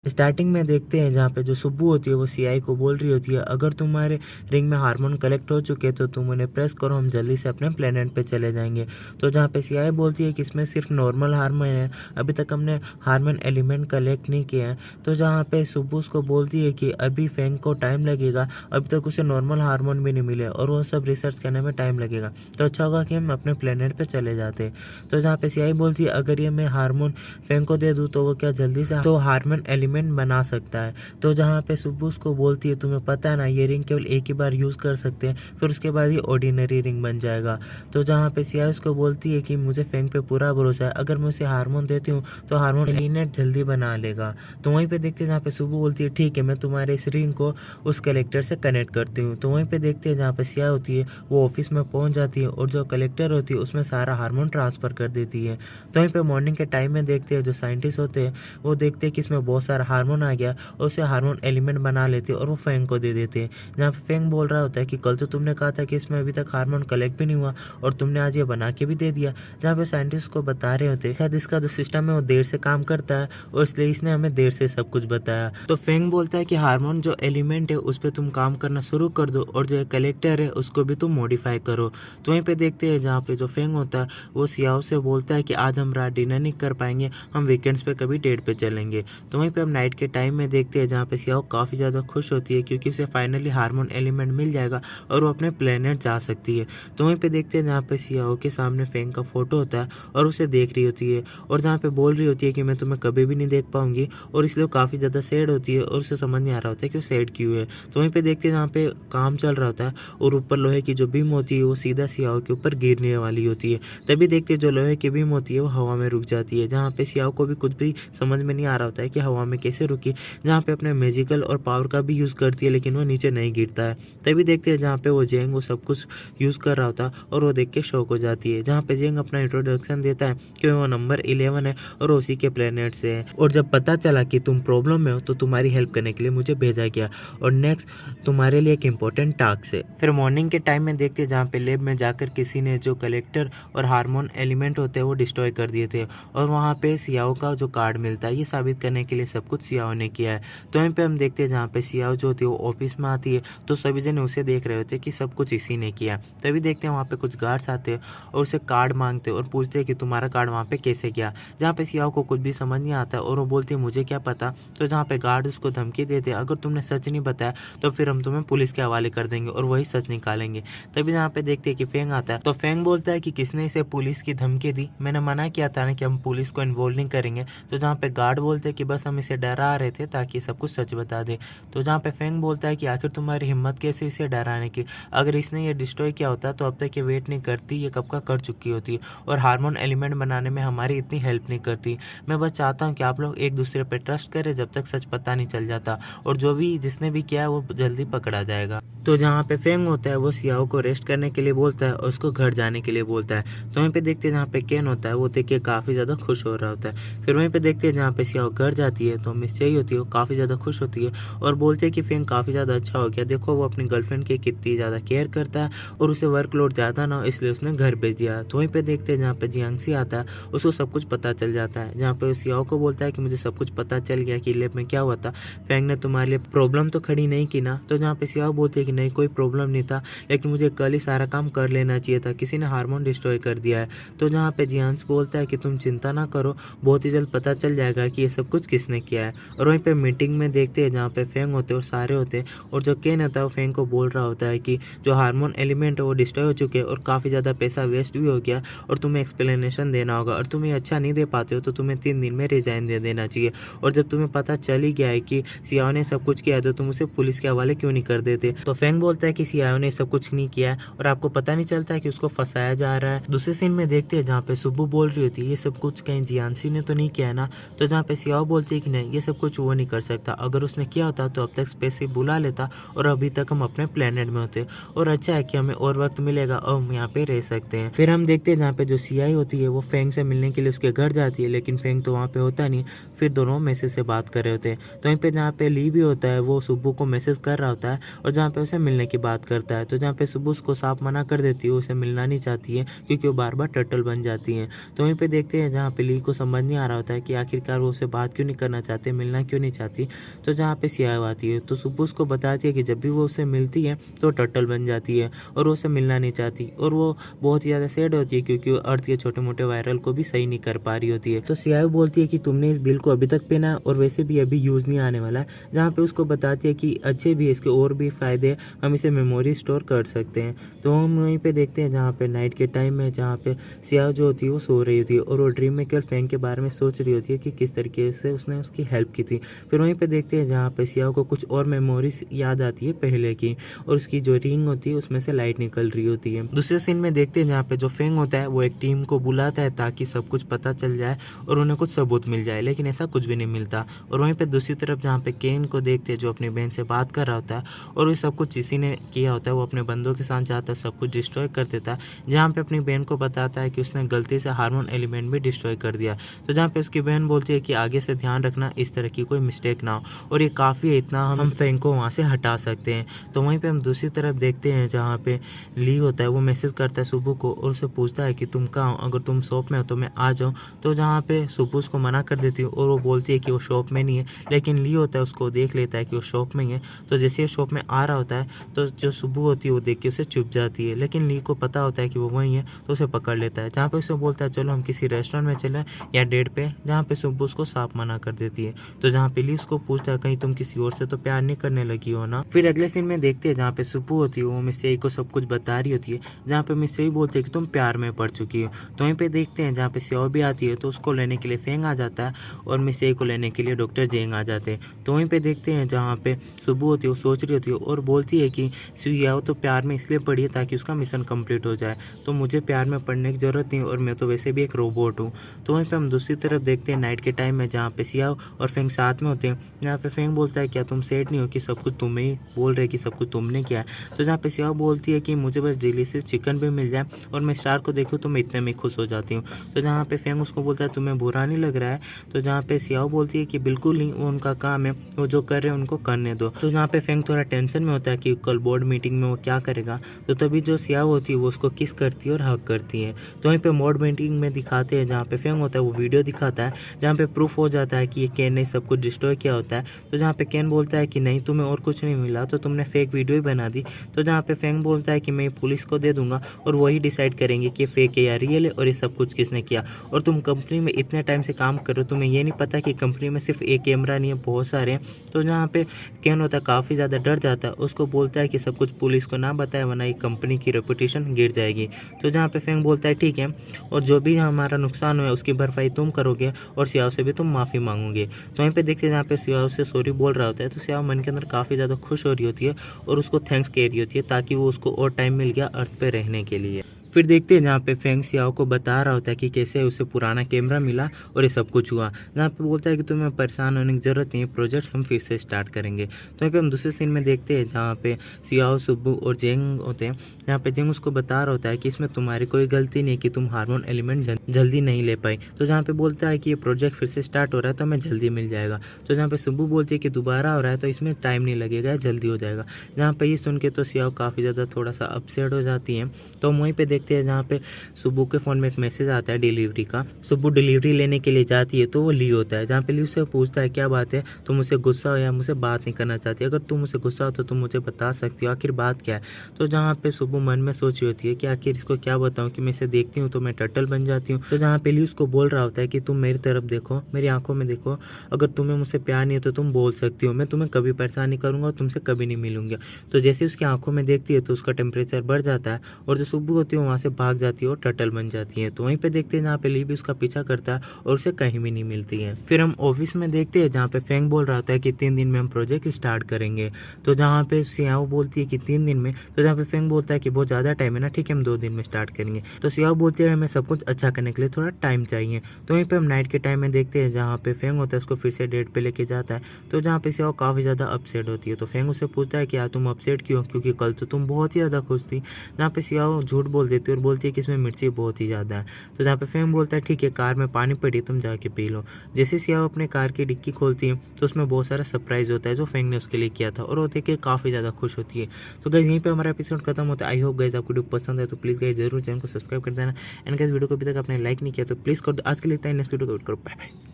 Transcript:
Starting में देखते हैं जहाँ पे जो सुब्बू होती है वो सीआई को बोल रही होती है, अगर तुम्हारे रिंग में हार्मोन कलेक्ट हो चुके हैं तो तुम उन्हें प्रेस करो, हम जल्दी से अपने प्लेनेट पे चले जाएंगे। तो जहाँ पे सीआई बोलती है कि इसमें सिर्फ नॉर्मल हार्मोन है, अभी तक हमने हार्मोन एलिमेंट कलेक्ट नहीं किए हैं। तो जहाँ पे सुब्बू उसको बोलती है कि अभी फेंग को टाइम लगेगा, अभी तक उसे नॉर्मल हार्मोन भी नहीं मिले और वो सब रिसर्च करने में टाइम लगेगा, तो अच्छा होगा कि हम अपने प्लेनेट पे चले जाते। तो जहाँ पे सीआई बोलती है अगर ये मैं हार्मोन फेंग को दे दूँ तो वो क्या जल्दी से तो हार्मोन एलिमेंट बना सकता है। तो जहाँ पे सुब्बू उसको बोलती है तुम्हें पता है ना ये रिंग केवल एक ही बार यूज़ कर सकते हैं, फिर उसके बाद ये ऑर्डिनरी रिंग बन जाएगा। तो जहाँ पे सिया उसको बोलती है कि मुझे फेंग पे पूरा भरोसा है, अगर मैं उसे हार्मोन देती हूँ तो हार्मोन एलिनेट जल्दी बना लेगा। तो वहीं पे देखते हैं जहाँ पे सुब्बू बोलती है ठीक है मैं तुम्हारे इस रिंग को उस कलेक्टर से कनेक्ट करती हूँ। तो वहीं पे देखते हैं जहाँ पे सिया होती है वो ऑफिस में पहुँच जाती है और जो कलेक्टर होती है उसमें सारा हार्मोन ट्रांसफ़र कर देती है। तो वहीं पे मॉर्निंग के टाइम में देखते हैं जो साइंटिस्ट होते हैं वो देखते हैं कि इसमें बहुत सारा हार्मोन आ गया और उसे हार्मोन एलिमेंट बना लेते और वो फेंग को दे देते हैं। जहाँ पे फेंग बोल रहा होता है कि कल तो तुमने कहा था कि इसमें अभी तक हार्मोन कलेक्ट भी नहीं हुआ और तुमने आज ये बना के भी दे दिया। जहाँ पे साइंटिस्ट को बता रहे होते हैं शायद इसका जो सिस्टम है वो देर से काम करता है और इसलिए इसने हमें देर से सब कुछ बताया। तो फेंग बोलता है कि हार्मोन जो एलिमेंट है उस पर तुम काम करना शुरू कर दो और जो कलेक्टर है उसको भी तुम मॉडिफाई करो। तो वहीं पे देखते हैं जहाँ पे जो फेंग होता है वो सियाओ से बोलता है कि आज हम रात डिनर नहीं कर पाएंगे, हम वीकेंड्स पे कभी डेट पे चलेंगे। तो वहीं पे हम नाइट के टाइम में देखते हैं जहाँ पे सियाओ काफ़ी ज़्यादा खुश होती है क्योंकि उसे फाइनली हार्मोन एलिमेंट मिल जाएगा और वो अपने प्लेनेट जा सकती है। तो वहीं पे देखते हैं जहाँ पे सियाओ के सामने फेंग का फोटो होता है और उसे देख रही होती है और जहाँ पे बोल रही होती है कि मैं तुम्हें कभी भी नहीं देख पाऊंगी और इसलिए वो काफ़ी ज़्यादा सैड होती है और उसे समझ नहीं आ रहा होता है कि वो सैड क्यों है। तो वहीं पे देखते हैं जहाँ पे काम चल रहा होता है और ऊपर लोहे की जो बीम होती है वो सीधा सियाओ के ऊपर गिरने वाली होती है। तभी देखते हैं जो लोहे की बीम होती है वो हवा में रुक जाती है, जहाँ पे सियाओ को भी कुछ भी समझ में नहीं आ रहा होता है कि हवा में कैसे रुकी, जहाँ पे अपने मैजिकल और पावर का भी यूज़ करती है लेकिन वो नीचे नहीं गिरता है। तभी देखते हैं जहाँ पे वो जेंग वो सब कुछ यूज़ कर रहा होता और वो देख के शॉक हो जाती है, जहाँ पे जेंग अपना इंट्रोडक्शन देता है कि वो नंबर 11 है और उसी के प्लेनेट से है और जब पता चला कि तुम प्रॉब्लम में हो तो तुम्हारी हेल्प करने के लिए मुझे भेजा गया और नेक्स्ट तुम्हारे लिए एक इम्पोर्टेंट टास्क है। फिर मॉर्निंग के टाइम में देखते हैं जहाँ पे लैब में जाकर किसी ने जो कलेक्टर और हार्मोन एलिमेंट होते हैं वो डिस्ट्रॉय कर दिए थे और वहाँ पे सियाओ का जो कार्ड मिलता है ये साबित करने के लिए सब कुछ सियाओ ने किया है। तो वहीं पे हम देखते हैं जहाँ पे सियाओ जो होती है वो ऑफिस में आती है तो सभी जने उसे देख रहे होते हैं कि सब कुछ इसी ने किया। तभी देखते हैं वहाँ पे कुछ गार्ड्स आते हैं और उसे कार्ड मांगते हैं और पूछते हैं कि तुम्हारा कार्ड वहाँ पे कैसे गया, जहाँ पे सियाओ को कुछ भी समझ नहीं आता और वो बोलती है मुझे क्या पता। तो जहाँ पे गार्ड उसको धमकी देते हैं अगर तुमने सच नहीं बताया तो फिर हम तुम्हें पुलिस के हवाले कर देंगे और वही सच निकालेंगे। तभी जहाँ पे देखते हैं कि फेंग आता है तो फेंग बोलता है कि किसने इसे पुलिस की धमकी दी, मैंने मना किया था ना कि हम पुलिस को इन्वॉल्व नहीं करेंगे। तो जहाँ पे गार्ड बोलते हैं कि बस हम इसे डरा रहे थे ताकि सब कुछ सच बता दे। तो जहाँ पे फेंग बोलता है कि आखिर तुम्हारी हिम्मत कैसे इसे डराने की, अगर इसने ये डिस्ट्रॉय किया होता तो अब तक ये वेट नहीं करती, ये कब का कर चुकी होती और हार्मोन एलिमेंट बनाने में हमारी इतनी हेल्प नहीं करती। मैं बस चाहता हूँ कि आप लोग एक दूसरे पर ट्रस्ट करें जब तक सच पता नहीं चल जाता और जो भी जिसने भी किया है वो जल्दी पकड़ा जाएगा। तो जहाँ पे फेंग होता है वो सियाओ को रेस्ट करने के लिए बोलता है और उसको घर जाने के लिए बोलता है। तो वहीं पे देखते हैं जहाँ पे केन होता है वो देख के काफ़ी ज़्यादा खुश हो रहा होता है। फिर वहीं पे देखते हैं जहाँ पे सियाओ घर जाती है तो मिस चाहिए होती है वो काफ़ी ज़्यादा खुश होती है और बोलते हैं कि फेंग काफ़ी ज़्यादा अच्छा हो गया, देखो वो अपनी गर्लफ्रेंड की कितनी ज़्यादा केयर करता है और उसे वर्कलोड ज़्यादा ना हो इसलिए उसने घर भेज दिया। तो वहीं पे देखते हैं जहाँ पे जियांगसी आता है उसको सब कुछ पता चल जाता है, जहाँ पे सियाओ को बोलता है कि मुझे सब कुछ पता चल गया कि लैब में क्या हुआ था, फेंग ने तुम्हारे लिए प्रॉब्लम तो खड़ी नहीं की ना। तो जहाँ पे सियाओ बोलती है कि नहीं कोई प्रॉब्लम नहीं था लेकिन मुझे कल ही सारा काम कर लेना चाहिए था, किसी ने हार्मोन डिस्ट्रॉय कर दिया है। तो जहाँ पे जियांस बोलता है कि तुम चिंता ना करो, बहुत ही जल्द पता चल जाएगा कि ये सब कुछ किसने किया है। और वहीं पे मीटिंग में देखते हैं जहाँ पे फेंग होते हैं और सारे होते हैं और जो केन होता है वो फेंग को बोल रहा होता है कि जो हार्मोन एलिमेंट है वो डिस्ट्रॉय हो चुके हैं और काफ़ी ज़्यादा पैसा वेस्ट भी हो गया और तुम्हें एक्सप्लेनेशन देना होगा और तुम ये अच्छा नहीं दे पाते हो तो तुम्हें 3 दिन में रिजाइन दे देना चाहिए और जब तुम्हें पता चल ही गया है कि सियाओ ने सब कुछ किया तो तुम उसे पुलिस के हवाले क्यों नहीं कर देते। तो फेंग बोलता है कि सियाओ ने सब कुछ नहीं किया है और आपको पता नहीं चलता है कि उसको फंसाया जा रहा है। दूसरे सीन में देखते हैं जहाँ पे सुब्बू बोल रही होती है ये सब कुछ कहीं जियांसी ने तो नहीं किया है ना। तो जहाँ पे सियाओ बोलती है कि नहीं ये सब कुछ वो नहीं कर सकता, अगर उसने किया होता तो अब तक स्पेसशिप बुला लेता और अभी तक हम अपने प्लेनेट में होते और अच्छा है कि हमें और वक्त मिलेगा और हम यहाँ पे रह सकते हैं। फिर हम देखते हैं जहाँ पे जो सीआई होती है वो फेंग से मिलने के लिए उसके घर जाती है लेकिन फेंग तो वहाँ पे होता नहीं, फिर दोनों मैसेज से बात कर रहे होते हैं। तो वहीं पे जहाँ पे ली भी होता है वो सुब्बू को मैसेज कर रहा होता है और जहाँ पे उसे मिलने की बात करता है। तो जहाँ पे सुब्बू उसको साफ मना कर देती है, उसे मिलना नहीं चाहती है क्योंकि वो बार बार टर्टल बन जाती है। तो वहीं पे देखते हैं जहाँ पे ली को समझ नहीं आ रहा होता है कि आखिरकार वो उसे बात क्यों नहीं करना चाहती। चाहते, मिलना क्यों नहीं चाहती। तो जहाँ पे सियाओ आती है तो सुब्बू उसको बताती है कि जब भी वो उससे मिलती है तो टर्टल बन जाती है और वो उससे मिलना नहीं चाहती और वो बहुत ही ज़्यादा सैड होती है क्योंकि वो अर्थ के छोटे मोटे वायरल को भी सही नहीं कर पा रही होती है। तो सियाओ बोलती है कि तुमने इस दिल को अभी तक पहना है और वैसे भी अभी यूज़ नहीं आने वाला है। जहाँ पे उसको बताती है कि अच्छे भी है, इसके और भी फ़ायदे, हम इसे मेमोरी स्टोर कर सकते हैं। तो हम वहीं पे देखते हैं जहाँ पे नाइट के टाइम में जहाँ पे सियाओ जो होती है वो सो रही होती है और वो ड्रीम में केवल फैंग के बारे में सोच रही होती है कि किस तरीके से उसने उसकी हेल्प की थी। फिर वहीं पे देखते हैं जहाँ पे सियाओ को कुछ और मेमोरीज याद आती है पहले की और उसकी जो रिंग होती है उसमें से लाइट निकल रही होती है। दूसरे सीन में देखते हैं जहाँ पे जो फैंग होता है वो एक टीम को बुलाता है ताकि सब कुछ पता चल जाए और उन्हें कुछ सबूत मिल जाए, लेकिन ऐसा कुछ भी नहीं मिलता। और वहीं पे दूसरी तरफ जहाँ पे केन को देखते हैं जो अपनी बहन से बात कर रहा होता है और ये सब कुछ इसी ने किया होता है। वो अपने बंदों के साथ जाता है, सब कुछ डिस्ट्रॉय कर देता है, जहाँ पे अपनी बहन को बताता है कि उसने गलती से हार्मोन एलिमेंट भी डिस्ट्रॉय कर दिया। तो जहाँ पे उसकी बहन बोलती है कि आगे से ध्यान रखना, इस तरह की कोई मिस्टेक ना हो और ये काफ़ी है, इतना हम फैंग को वहाँ से हटा सकते हैं। तो वहीं पे हम दूसरी तरफ देखते हैं जहाँ पे ली होता है वो मैसेज करता है सुबह को और उससे पूछता है कि तुम कहाँ हो, अगर तुम शॉप में हो तो मैं आ जाऊँ। तो जहाँ पे सुबह उसको मना कर देती है और वो बोलती है कि वो शॉप में नहीं है, लेकिन ली होता है उसको देख लेता है कि वो शॉप में ही है। तो जैसे ही शॉप में आ रहा होता है तो जो सुबह होती है वो देख के उसे चुप जाती है, लेकिन ली को पता होता है कि वो वहीं है तो उसे पकड़ लेता है। जहाँ पे उसे बोलता है चलो हम किसी रेस्टोरेंट में चलें या डेट पे, जहाँ पे सुबह उसको साफ मना कर देती है। तो जहाँ पे ली उसको पूछता है कहीं तुम किसी और से तो प्यार नहीं करने लगी हो ना। फिर अगले सीन में देखते हैं जहाँ पे सुबह होती है वो मिस्सेई को सब कुछ बता रही होती है, जहाँ पे मिस्सेई बोलती है कि तुम प्यार में पड़ चुकी हो। तो वहीं पे देखते हैं जहाँ पे सियाओ भी आती है तो उसको लेने के लिए फैंग आ जाता है और मिस्सेई को लेने के लिए डॉक्टर जेंग आ जाते हैं। तो वहीं पे देखते हैं जहाँ पे सुबह होती है वो सोच रही होती है और बोलती है कि सियाओ तो प्यार में इसलिए पड़ी है ताकि उसका मिशन कंप्लीट हो जाए, तो मुझे प्यार में पड़ने की ज़रूरत नहीं और मैं तो वैसे भी एक रोबोट हूँ। तो वहीं पे हम दूसरी तरफ देखते हैं नाइट के टाइम में जहाँ पे सियाओ और फैंग साथ में होते हैं। यहाँ पे फैंग बोलता है क्या तुम सेट नहीं हो कि सब कुछ तुम्हें ही बोल रहे कि सब कुछ तुमने किया है। तो जहाँ पे सियाओ बोलती है कि मुझे बस डिलीशियस चिकन भी मिल जाए और मैं स्टार को देखूँ तो मैं इतने में खुश हो जाती हूँ। तो जहाँ पे फैंग उसको बोलता है तुम्हें बुरा नहीं लग रहा है। तो जहाँ पे सियाओ बोलती है कि बिल्कुल नहीं, वो उनका काम है, वो जो कर रहे हैं उनको करने दो। तो जहाँ पे फैंग थोड़ा टेंशन में होता है कि कल बोर्ड मीटिंग में वो क्या करेगा। तो तभी जो सियाओ होती है वो उसको किस करती है और हक करती है। तो वहीं पे बोर्ड मीटिंग में दिखाते हैं जहाँ पे फैंग होता है वो वीडियो दिखाता है जहाँ पे प्रूफ हो जाता है कि ये केन ने सब कुछ डिस्ट्रॉय किया होता है। तो जहाँ पे केन बोलता है कि नहीं तुम्हें और कुछ नहीं मिला तो तुमने फेक वीडियो ही बना दी। तो जहाँ पे फैंग बोलता है कि मैं पुलिस को दे दूंगा और वही डिसाइड करेंगे कि फेक है या रियल है और ये सब कुछ किसने किया। और तुम कंपनी में इतने टाइम से काम कर रहे हो, तुम्हें ये नहीं पता कि कंपनी में सिर्फ एक कैमरा नहीं है, बहुत सारे हैं। तो जहाँ पे केन होता है काफ़ी ज़्यादा डर जाता है, उसको बोलता है कि सब कुछ पुलिस को ना बताए वरना ये कंपनी की रेपुटेशन गिर जाएगी। तो जहाँ पे फैंग बोलता है ठीक है, और जो भी हमारा नुकसान हुआ है उसकी भरपाई तुम करोगे और सियाओ से भी तुम माफ़ी मांगोगे। तो वहीं पे देखते हैं जहाँ पे सियाओ से सॉरी बोल रहा होता है तो सियाओ मन के अंदर काफ़ी ज़्यादा खुश हो रही होती है और उसको थैंक्स कह रही होती है ताकि वो उसको और टाइम मिल गया अर्थ पे रहने के लिए। फिर देखते हैं जहाँ पे फैंग सियाओ को बता रहा होता है कि कैसे उसे पुराना कैमरा मिला और ये सब कुछ हुआ। जहाँ पे बोलता है कि तुम्हें परेशान होने की ज़रूरत नहीं है, प्रोजेक्ट हम फिर से स्टार्ट करेंगे। तो यहाँ पे हम दूसरे सीन में देखते हैं जहाँ पे सियाओ, सुब्बू और जेंग होते हैं। जहाँ पे जेंग उसको बता रहा होता है कि इसमें तुम्हारी कोई गलती नहीं कि तुम हार्मोन एलिमेंट जल्दी नहीं ले पाई। तो जहाँ पे बोलता है कि ये प्रोजेक्ट फिर से स्टार्ट हो रहा है तो हमें जल्दी मिल जाएगा। तो जहाँ पे सुब्बू बोलती है कि दोबारा हो रहा है तो इसमें टाइम नहीं लगेगा, जल्दी हो जाएगा। जहाँ पे ये सुन के तो सियाओ काफ़ी ज़्यादा थोड़ा सा अपसेट हो जाती है। तो हम वहीं पे देखते हैं जहाँ पे सुब्बू के फ़ोन में एक मैसेज आता है डिलीवरी का। सुब्बू डिलीवरी लेने के लिए जाती है तो वो ली होता है, जहाँ पे ली उससे पूछता है क्या बात है, तुम मुझसे गुस्सा हो या मुझसे बात नहीं करना चाहती, अगर तुम मुझसे गुस्सा हो तो तुम मुझे बता सकती हो आखिर बात क्या है। तो जहाँ पे सुब्बू मन में सोच रही होती है कि आखिर इसको क्या बताऊँ कि मैं इसे देखती हूँ तो मैं टर्टल बन जाती हूँ। तो जहाँ पे ली उसको बोल रहा होता है कि तुम मेरी तरफ देखो, मेरी आंखों में देखो, अगर तुम्हें मुझसे प्यार नहीं है तो तुम बोल सकती हो, मैं तुम्हें कभी परेशान नहीं करूँगा और तुमसे कभी नहीं मिलूंगा। तो जैसे उसकी आंखों में देखती है तो उसका टेम्परेचर बढ़ जाता है और जो सुब्बू होती है वहाँ से भाग जाती है और टर्टल बन जाती है। तो वहीं पे देखते हैं जहाँ पे ली भी उसका पीछा करता है और उसे कहीं भी नहीं मिलती है। फिर हम ऑफिस में देखते हैं जहाँ पे फैंग बोल रहा होता है कि 3 दिन में हम प्रोजेक्ट स्टार्ट करेंगे। तो जहाँ पे सियाओ बोलती है कि 3 दिन में, तो जहाँ पे फैंग बोलता है कि बहुत ज़्यादा टाइम है ना, ठीक है हम 2 दिन में स्टार्ट करेंगे। तो सियाओ बोलती है हमें सब कुछ अच्छा करने के लिए थोड़ा टाइम चाहिए। तो वहीं पे हम नाइट के टाइम में देखते हैं जहाँ पे फैंग होता है उसको फिर से डेट पे लेके जाता है। तो जहाँ पे सियाओ काफ़ी ज़्यादा अपसेट होती है। तो फैंग उससे पूछता है कि यार तुम अपसेट क्यों, क्योंकि कल तो तुम बहुत ही ज़्यादा खुश थी। जहाँ पे सियाओ झूठ बोल देती है और बोलती है कि इसमें मिर्ची बहुत ही ज़्यादा है। तो जहाँ पे फैंग बोलता है ठीक है कार में पानी पड़ी तुम जाके पी लो। जैसे सियाओ अपने कार की डिक्की खोलती है तो उसमें बहुत सारा सरप्राइज होता है जो फैंग ने उसके लिए किया था और वो देख के काफ़ी ज़्यादा खुश होती है। तो गाइस यहीं पे हमारा एपिसोड खत्म होता है। आई होप गाइस आपको वीडियो पसंद है तो प्लीज़ गाइस जरूर चैनल को सब्सक्राइब कर देना एंड गाइस वीडियो को अभी तक आपने लाइक नहीं किया तो प्लीज़ कर दो। आज के लिए इतना ही, नेक्स्ट वीडियो को वेट करो, बाय बाय।